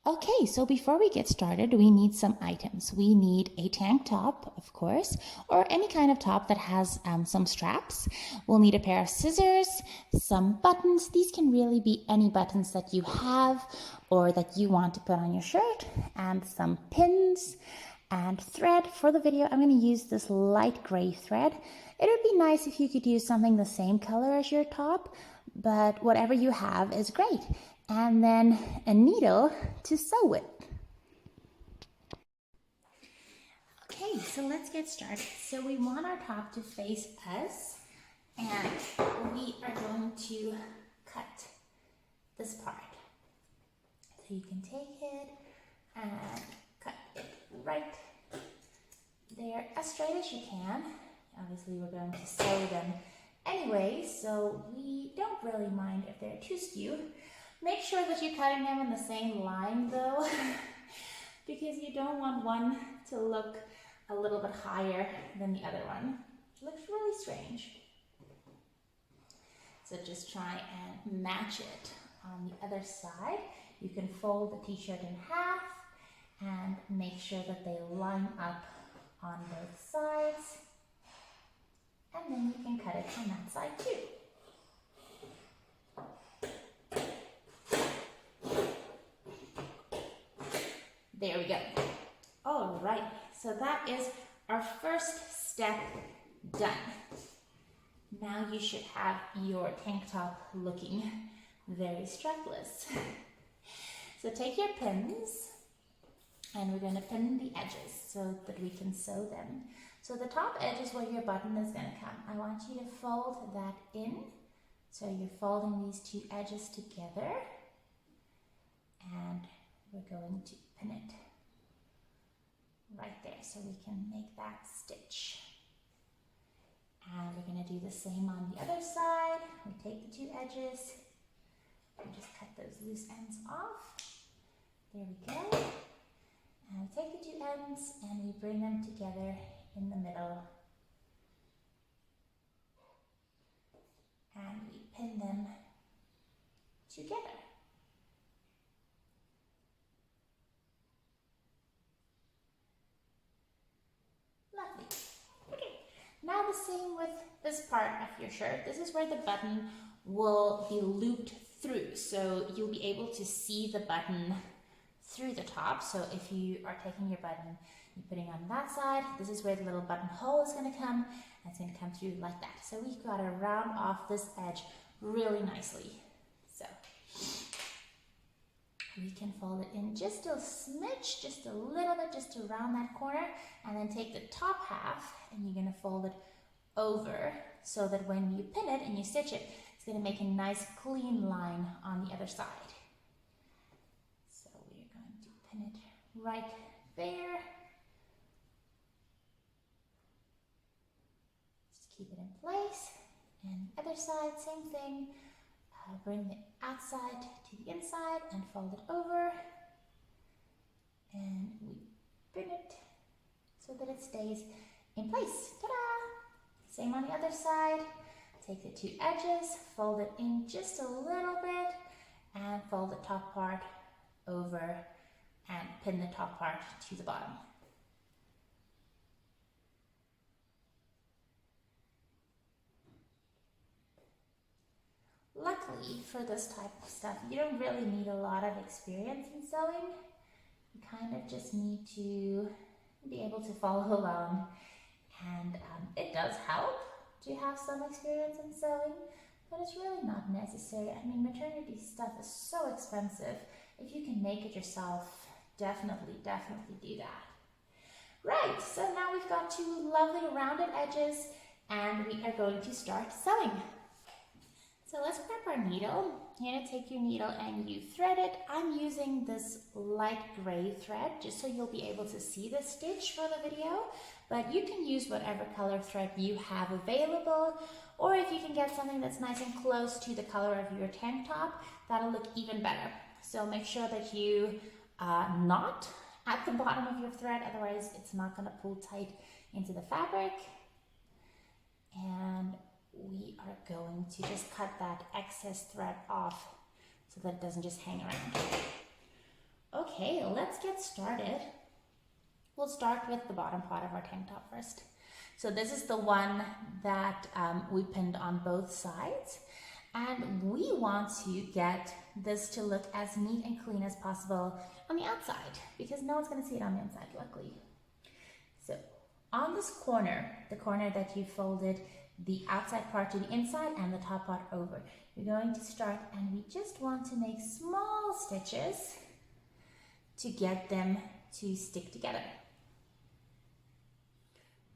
Okay, so before we get started, we need some items. We need a tank top, of course, or any kind of top that has some straps. We'll need a pair of scissors, some buttons. These can really be any buttons that you have or that you want to put on your shirt, and some pins and thread. For the video, I'm going to use this light gray thread. It would be nice if you could use something the same color as your top, but whatever you have is great. And then a needle to sew with. Okay, so let's get started. So we want our top to face us, and we are going to cut this part. So you can take it and cut it right there as straight as you can. Obviously we're going to sew them anyway, so we don't really mind if they're too skewed. Make sure that you're cutting them in the same line though, because you don't want one to look a little bit higher than the other one. It looks really strange. So just try and match it on the other side. You can fold the t-shirt in half and make sure that they line up on both sides. And then you can cut it on that side too. There we go. All right, so that is our first step done. Now you should have your tank top looking very strapless. So take your pins, and we're going to pin the edges so that we can sew them. So the top edge is where your button is going to come. I want you to fold that in. So you're folding these two edges together, and we're going to pin it right there so we can make that stitch. And we're going to do the same on the other side. We take the two edges and just cut those loose ends off. There we go. And we take the two ends and we bring them together in the middle. And we pin them together. Lovely. Okay, now the same with this part of your shirt. This is where the button will be looped through, so you'll be able to see the button through the top. So if you are taking your button, you're putting on that side, this is where the little button hole is going to come, and it's going to come through like that. So we've got to round off this edge really nicely. So we can fold it in just a smidge, just a little bit, just around that corner, and then take the top half and you're going to fold it over so that when you pin it and you stitch it, it's going to make a nice clean line on the other side. So we're going to pin it right there. Just keep it in place. And the other side, same thing. Bring the outside to the inside and fold it over, and we pin it so that it stays in place. Ta-da! Same on the other side. Take the two edges, fold it in just a little bit, and fold the top part over and pin the top part to the bottom. Luckily for this type of stuff, you don't really need a lot of experience in sewing. You kind of just need to be able to follow along, and it does help to have some experience in sewing, but it's really not necessary. I mean, maternity stuff is so expensive. If you can make it yourself, definitely do that. Right, so now we've got two lovely rounded edges, and we are going to start sewing. So let's prep our needle. You're going to take your needle and you thread it. I'm using this light gray thread just so you'll be able to see the stitch for the video, but you can use whatever color thread you have available, or if you can get something that's nice and close to the color of your tank top, that'll look even better. So make sure that you knot at the bottom of your thread, otherwise it's not going to pull tight into the fabric. And we are going to just cut that excess thread off so that it doesn't just hang around. Okay, Okay, let's get started. We'll start with the bottom part of our tank top first. So this is the one that we pinned on both sides, and we want to get this to look as neat and clean as possible on the outside because no one's going to see it on the inside, luckily. So on this corner, the corner that you folded the outside part to the inside and the top part over, you're going to start, and we just want to make small stitches to get them to stick together.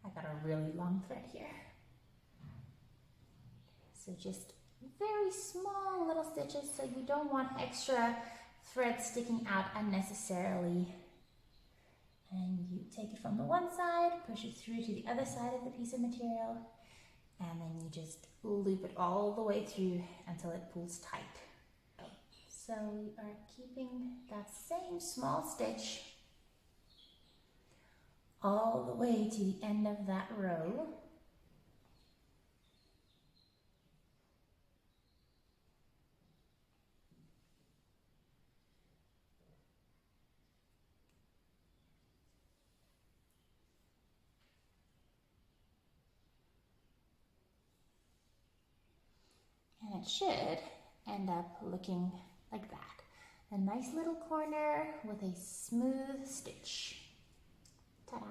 I got a really long thread here. So just very small little stitches, so you don't want extra thread sticking out unnecessarily. And you take it from the one side, push it through to the other side of the piece of material, and then you just loop it all the way through until it pulls tight. So we are keeping that same small stitch all the way to the end of that row. And it should end up looking like that. A nice little corner with a smooth stitch. Ta-da!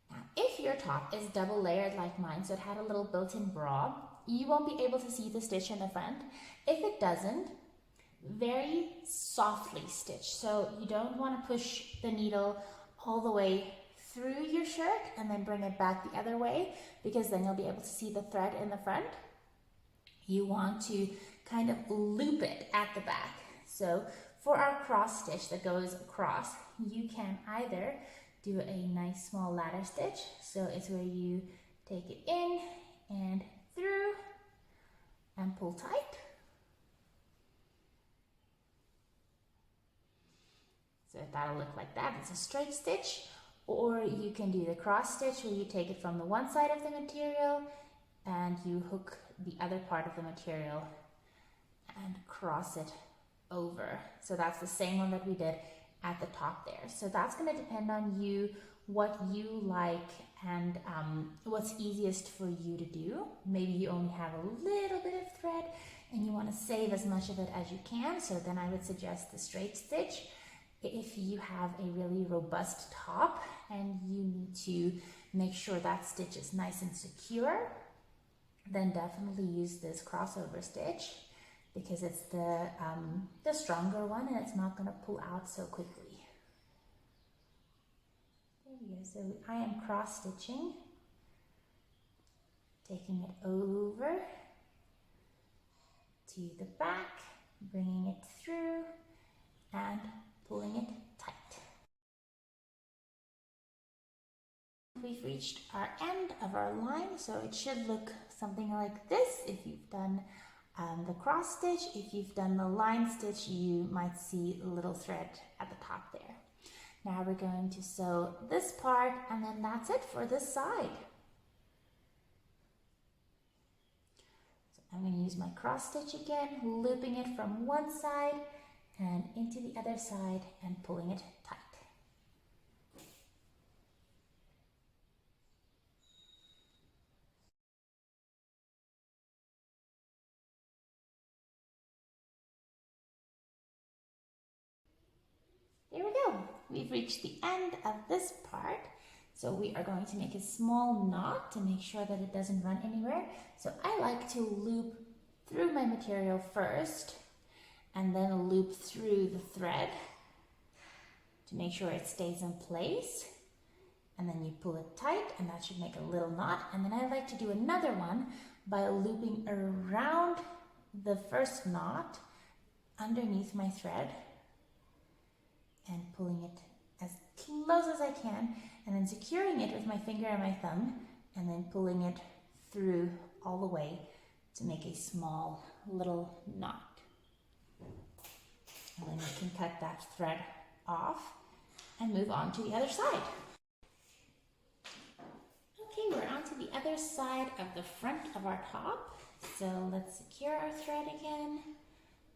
Now, if your top is double layered like mine, so it had a little built-in bra, you won't be able to see the stitch in the front. If it doesn't, very softly stitch. So you don't want to push the needle all the way through your shirt and then bring it back the other way, because then you'll be able to see the thread in the front. You want to kind of loop it at the back. So for our cross stitch that goes across, you can either do a nice small ladder stitch. So it's where you take it in and through and pull tight. So that'll look like that. It's a straight stitch. Or you can do the cross stitch where you take it from the one side of the material and you hook the other part of the material and cross it over. So that's the same one that we did at the top there. So that's going to depend on you, what you like, and what's easiest for you to do. Maybe you only have a little bit of thread and you want to save as much of it as you can. So then I would suggest the straight stitch. If you have a really robust top and you need to make sure that stitch is nice and secure, then definitely use this crossover stitch because it's the stronger one and it's not going to pull out so quickly. There we go. So I am cross stitching, taking it over to the back, bringing it through and pulling it tight. We've reached our end of our line, so it should look something like this. If you've done the cross stitch, if you've done the line stitch, you might see a little thread at the top there. Now we're going to sew this part, and then that's it for this side. So I'm going to use my cross stitch again, looping it from one side and into the other side and pulling it tight. There we go. We've reached the end of this part. So we are going to make a small knot to make sure that it doesn't run anywhere. So I like to loop through my material first and then loop through the thread to make sure it stays in place. And then you pull it tight and that should make a little knot. And then I like to do another one by looping around the first knot underneath my thread and pulling it as close as I can and then securing it with my finger and my thumb and then pulling it through all the way to make a small little knot. And then you can cut that thread off and move on to the other side. Okay, we're on to the other side of the front of our top. So let's secure our thread again,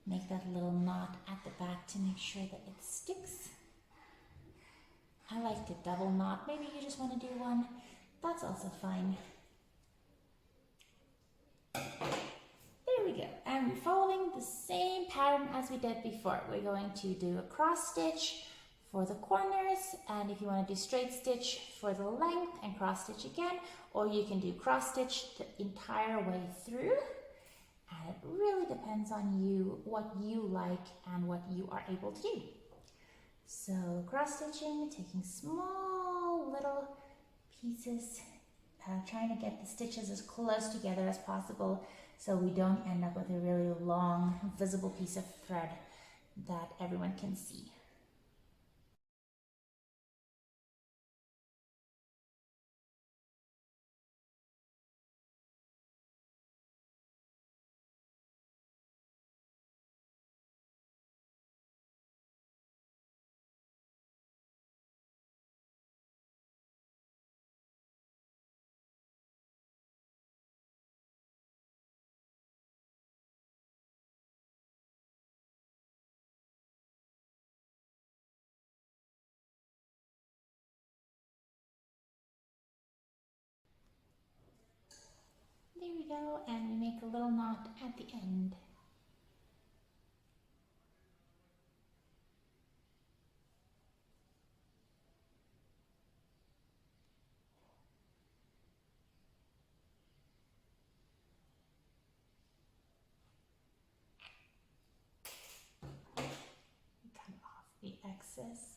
Make that little knot at the back to make sure that it sticks. I like to double knot. Maybe you just want to do one. That's also fine. There we go. And we're following the same pattern as we did before. We're going to do a cross stitch for the corners, and if you want to do straight stitch for the length and cross stitch again, or you can do cross stitch the entire way through. And it really depends on you, what you like and what you are able to do. So cross stitching, taking small little pieces, trying to get the stitches as close together as possible so we don't end up with a really long visible piece of thread that everyone can see. There we go, and we make a little knot at the end. Cut off the excess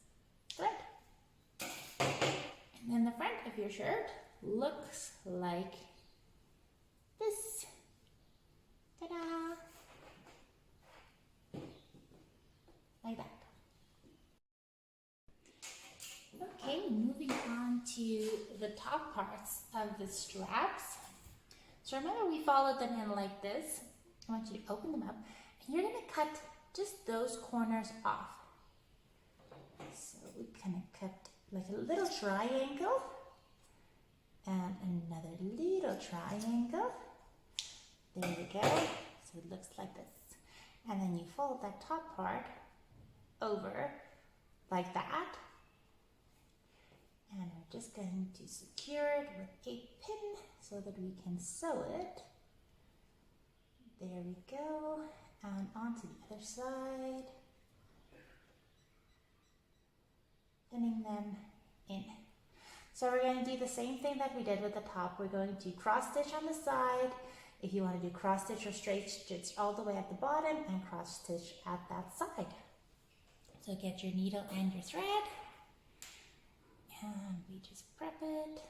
thread. And then the front of your shirt looks like this. Ta-da! Like that. Okay, moving on to the top parts of the straps. So remember we followed them in like this. I want you to open them up and you're going to cut just those corners off. So we kind of cut like a little triangle and another little triangle. There we go. So it looks like this. And then you fold that top part over like that. And we're just going to secure it with a pin so that we can sew it. There we go. And onto the other side. Pinning them in. So we're going to do the same thing that we did with the top. We're going to cross stitch on the side. If you want to do cross stitch or straight stitch all the way at the bottom and cross stitch at that side. So get your needle and your thread. And we just prep it.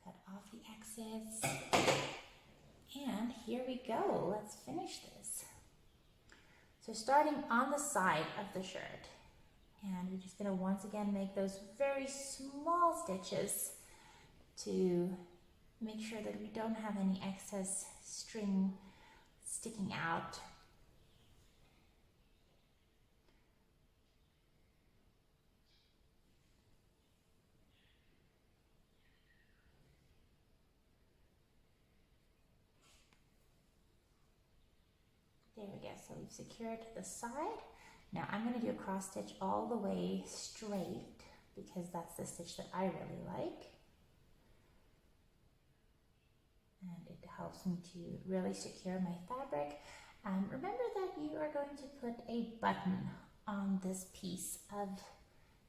Cut off the excess. And here we go. Let's finish this. So starting on the side of the shirt. And we're just going to once again make those very small stitches to make sure that we don't have any excess string sticking out. There we go, so we've secured the side. Now I'm going to do a cross stitch all the way straight because that's the stitch that I really like. And it helps me to really secure my fabric. Remember that you are going to put a button on this piece of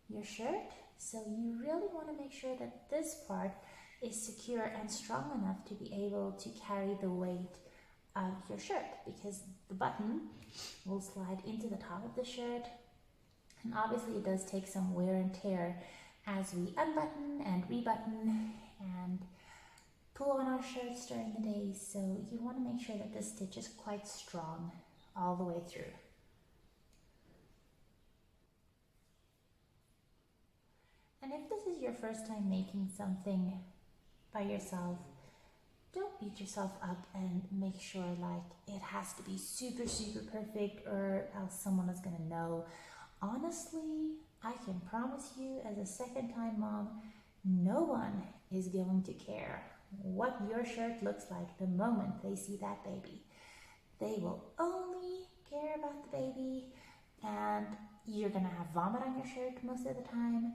your shirt. So you really want to make sure that this part is secure and strong enough to be able to carry the weight of your shirt, because the button will slide into the top of the shirt, and obviously it does take some wear and tear as we unbutton and rebutton and pull on our shirts during the day. So you want to make sure that this stitch is quite strong all the way through. And if this is your first time making something by yourself, don't beat yourself up and make sure like it has to be super, super perfect or else someone is going to know. Honestly, I can promise you as a second-time mom, no one is going to care. what your shirt looks like the moment they see that baby. They will only care about the baby, and you're gonna have vomit on your shirt most of the time,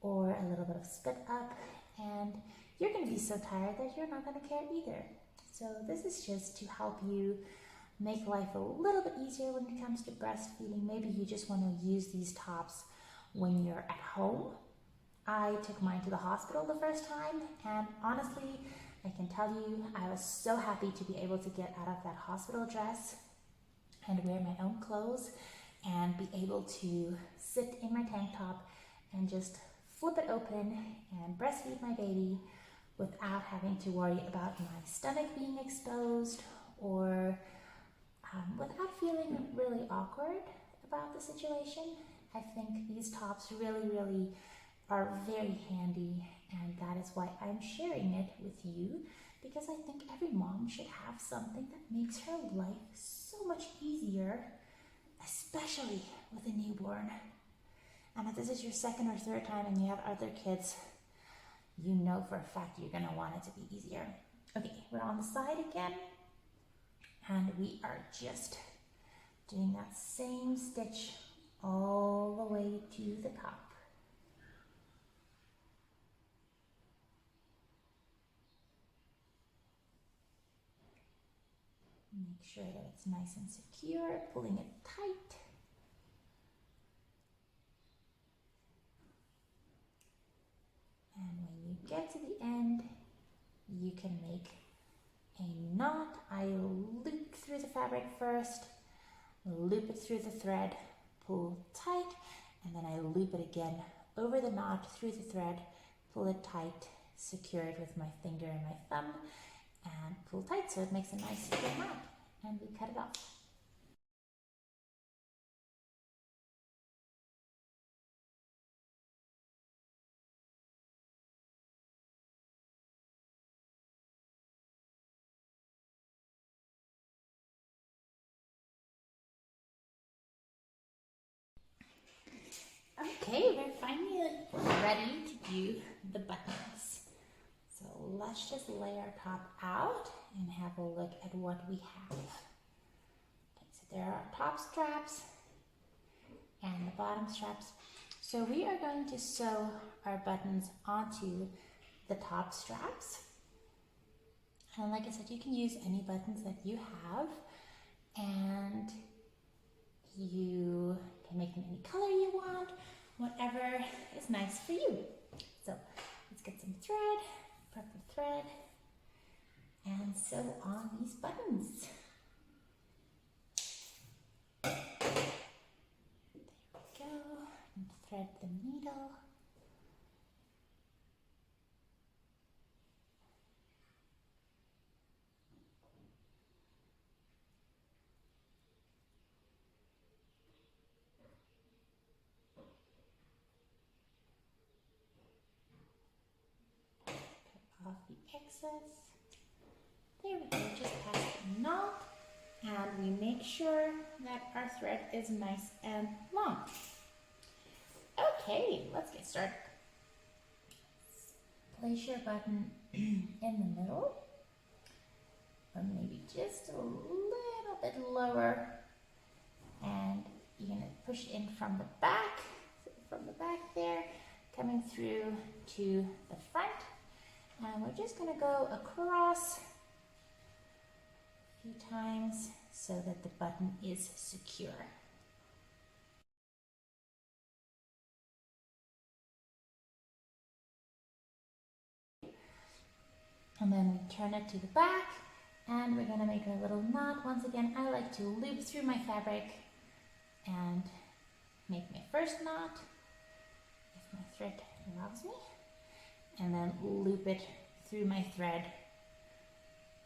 or a little bit of spit up, and you're gonna be so tired that you're not gonna care either. So this is just to help you make life a little bit easier when it comes to breastfeeding. Maybe you just want to use these tops when you're at home. I took mine to the hospital the first time, and honestly, I can tell you, I was so happy to be able to get out of that hospital dress and wear my own clothes and be able to sit in my tank top and just flip it open and breastfeed my baby without having to worry about my stomach being exposed or without feeling really awkward about the situation. I think these tops really are very handy, and that is why I'm sharing it with you, because I think every mom should have something that makes her life so much easier, especially with a newborn. And if this is your second or third time and you have other kids, you know for a fact you're gonna want it to be easier. Okay, we're on the side again, and we are just doing that same stitch all the way to the top. Make sure that it's nice and secure, pulling it tight. And when you get to the end, you can make a knot. I loop through the fabric first, loop it through the thread, pull tight, and then I loop it again over the knot, through the thread, pull it tight, secure it with my finger and my thumb, and pull tight so it makes a nice secure knot, and we cut it off. Okay, we're finally ready to do the buttons. So let's just lay our top out and have a look at what we have. Okay, so there are top straps and the bottom straps. So we are going to sew our buttons onto the top straps. And like I said, you can use any buttons that you have, and you can make them any color you want, whatever is nice for you. So let's get some thread, purple thread, and sew on these buttons. There we go, and thread the needle. Cut off the excess. There we go, just past the knot, and we make sure that our thread is nice and long. Okay, let's get started. Place your button in the middle, or maybe just a little bit lower, and you're gonna push in from the back, so from the back there, coming through to the front, and we're just gonna go across a few times so that the button is secure. And then we turn it to the back, and we're going to make a little knot. Once again, I like to loop through my fabric and make my first knot, if my thread allows me, and then loop it through my thread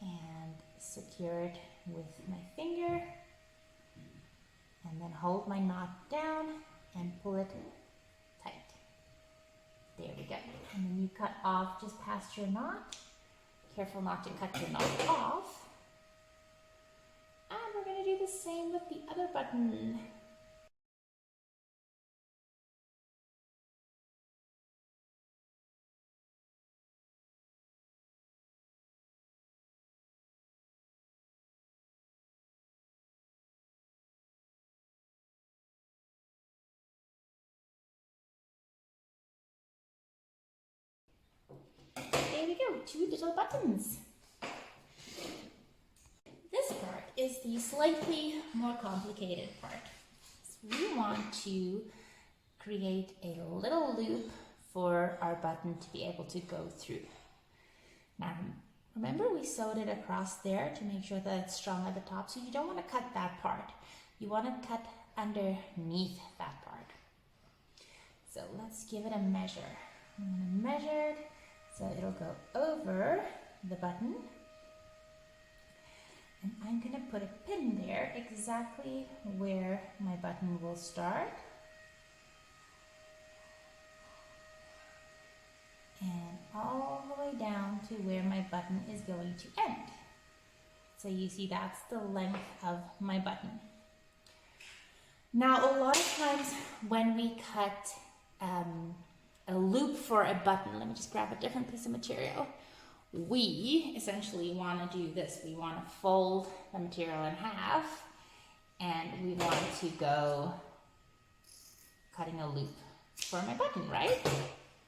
and secure it with my finger, and then hold my knot down and pull it tight. There we go. And then you cut off just past your knot. Careful not to cut your knot off. And we're going to do the same with the other button. our two little buttons. This part is the slightly more complicated part. We want to create a little loop for our button to be able to go through. Now, remember we sewed it across there to make sure that it's strong at the top, so you don't want to cut that part. You want to cut underneath that part. So let's give it a measure. I'm going to measure it so it'll go over the button. And I'm going to put a pin there exactly where my button will start. And all the way down to where my button is going to end. So you see that's the length of my button. Now a lot of times when we cut a loop for a button, let me just grab a different piece of material, we essentially want to do this. We want to fold the material in half and we want to go cutting a loop for my button, right?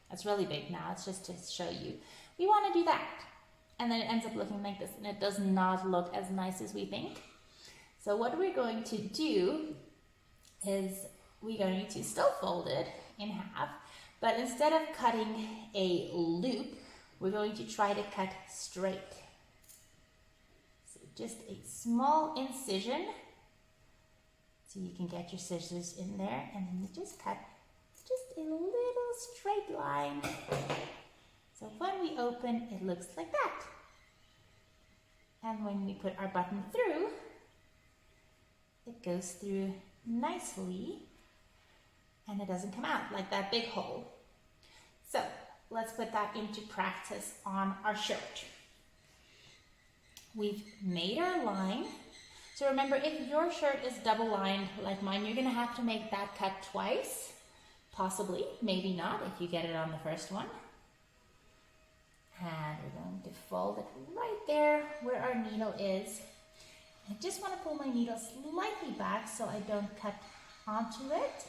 That's really big now, it's just to show you. We want to do that. And then it ends up looking like this, and it does not look as nice as we think. So what we're going to do is we're going to still fold it in half, but instead of cutting a loop, we're going to try to cut straight. So just a small incision, so you can get your scissors in there, and then you just cut just a little straight line. So when we open, it looks like that. And when we put our button through, it goes through nicely and it doesn't come out like that big hole. So let's put that into practice on our shirt. We've made our line. So remember, if your shirt is double lined like mine, you're gonna have to make that cut twice. Possibly, maybe not if you get it on the first one. And we're going to fold it right there where our needle is. I just want to pull my needle slightly back so I don't cut onto it.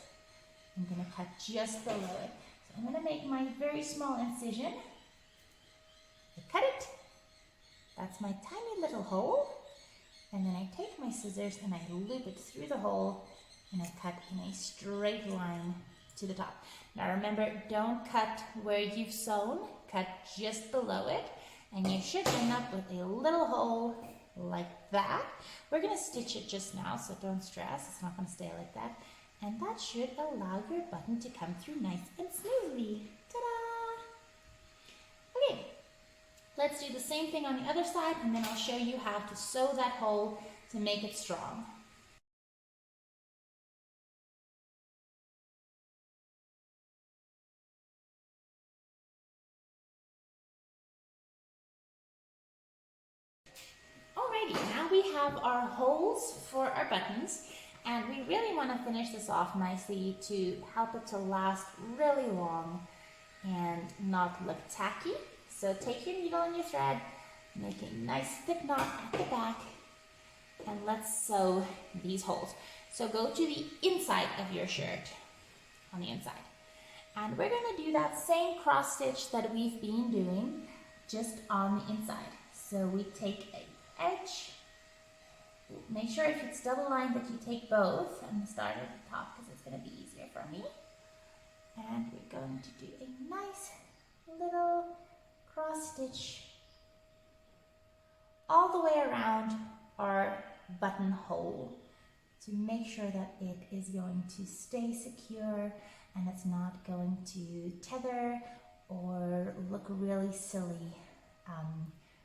I'm going to cut just below it. So I'm going to make my very small incision. I cut it. That's my tiny little hole. And then I take my scissors and I loop it through the hole and I cut in a straight line to the top. Now remember, don't cut where you've sewn, cut just below it, and you should end up with a little hole like that. We're gonna stitch it just now, so don't stress, it's not gonna stay like that. And that should allow your button to come through nice and smoothly. Ta-da! Okay, let's do the same thing on the other side, and then I'll show you how to sew that hole to make it strong. Alrighty, now we have our holes for our buttons, and we really want to finish this off nicely to help it to last really long and not look tacky. So take your needle and your thread, make a nice thick knot at the back, and let's sew these holes. So go to the inside of your shirt, on the inside. And we're going to do that same cross stitch that we've been doing, just on the inside. So we take a edge, make sure if it's double lined that you take both. I'm going to start at the top because it's going to be easier for me. And we're going to do a nice little cross stitch all the way around our buttonhole to make sure that it is going to stay secure and it's not going to tether or look really silly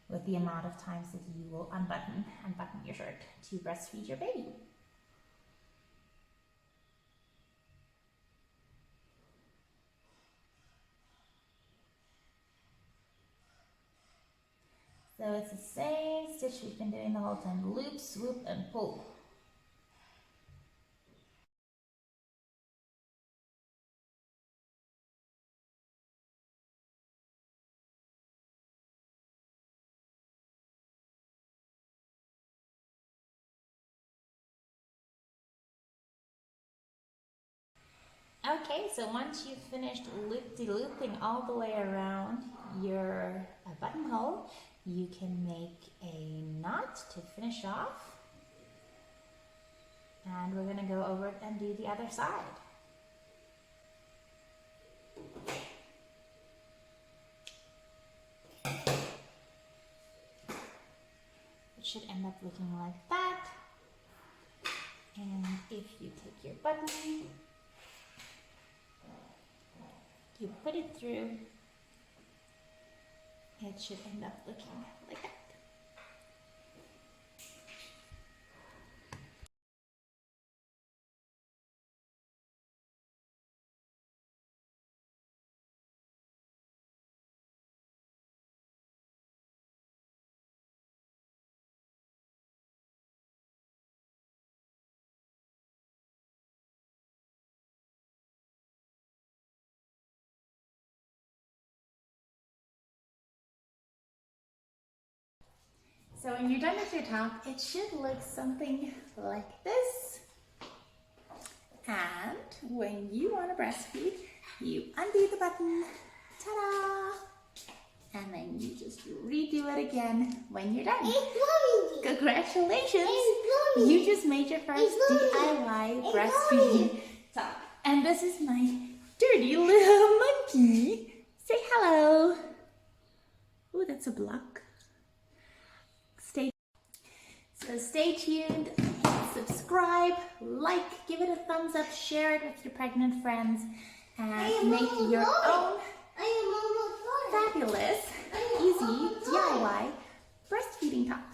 with the amount of times that you will unbutton and button your shirt to breastfeed your baby. So it's the same stitch we've been doing the whole time. Loop, swoop, and pull. Okay, so once you've finished looping all the way around your buttonhole, you can make a knot to finish off. And we're going to go over and do the other side. It should end up looking like that. And if you take your button, you put it through, it should end up looking like that. So when you're done with your top, it should look something like this. And when you want to breastfeed, you undo the button, ta-da! And then you just redo it again when you're done. Congratulations! You just made your first DIY breastfeeding top. And this is my dirty little monkey. Say hello. Oh, that's a block. Stay tuned, subscribe, like, give it a thumbs up, share it with your pregnant friends, and make your own fabulous, easy DIY breastfeeding top.